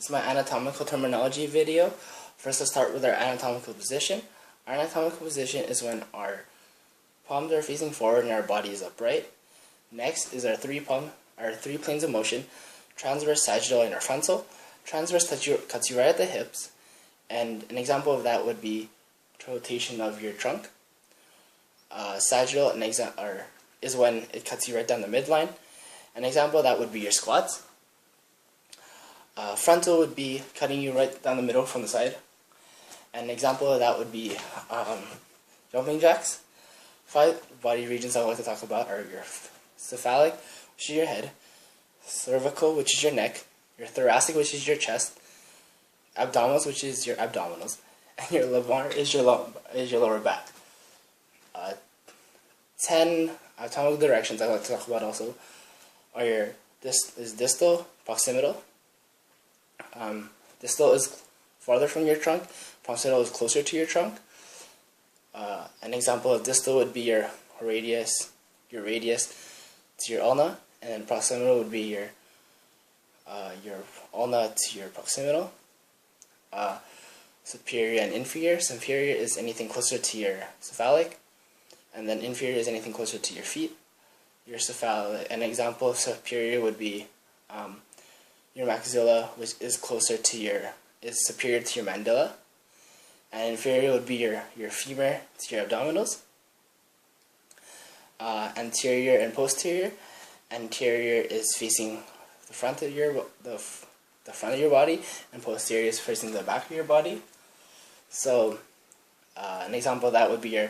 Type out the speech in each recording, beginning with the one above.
This is my anatomical terminology video. First, let's start with our anatomical position. Our anatomical position is when our palms are facing forward and our body is upright. Next is our three planes of motion: transverse, sagittal, and our frontal. Transverse cuts you right at the hips, and an example of that would be rotation of your trunk. Sagittal is when it cuts you right down the midline. An example of that would be your squats. Frontal would be cutting you right down the middle from the side. An example of that would be jumping jacks. 5 body regions I like to talk about are your cephalic, which is your head; cervical, which is your neck; your thoracic, which is your chest; abdominals, which is your abdominals; and your lumbar is your lower back. 10 anatomical directions I like to talk about also are your distal, proximal. Distal is farther from your trunk. Proximal is closer to your trunk. An example of distal would be your radius to your ulna, and then proximal would be your ulna to your proximal. Superior and inferior. Superior is anything closer to your cephalic, and then inferior is anything closer to your feet. Your cephalic. An example of superior would be your maxilla, which is superior to your mandilla, and inferior would be your femur to your abdominals. Anterior and posterior. Anterior is facing the front of your body, and posterior is facing the back of your body. So, an example of that would be your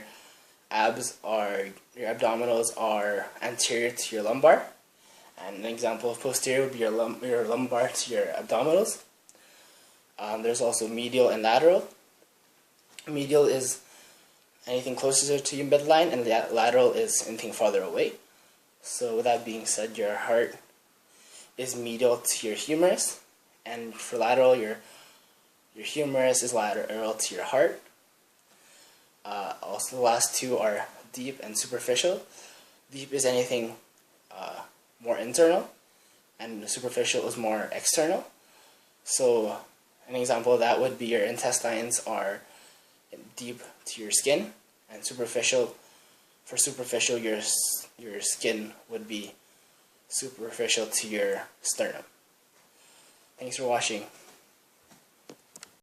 abdominals are anterior to your lumbar. And an example of posterior would be your lumbar to your abdominals. There's also medial and lateral. Medial is anything closer to your midline, and lateral is anything farther away. So with that being said, your heart is medial to your humerus, and for lateral, your humerus is lateral to your heart. Also, the last two are deep and superficial. Deep is anything more internal, and superficial is more external. So an example of that would be your intestines are deep to your skin, and superficial your skin would be superficial to your sternum. Thanks for watching.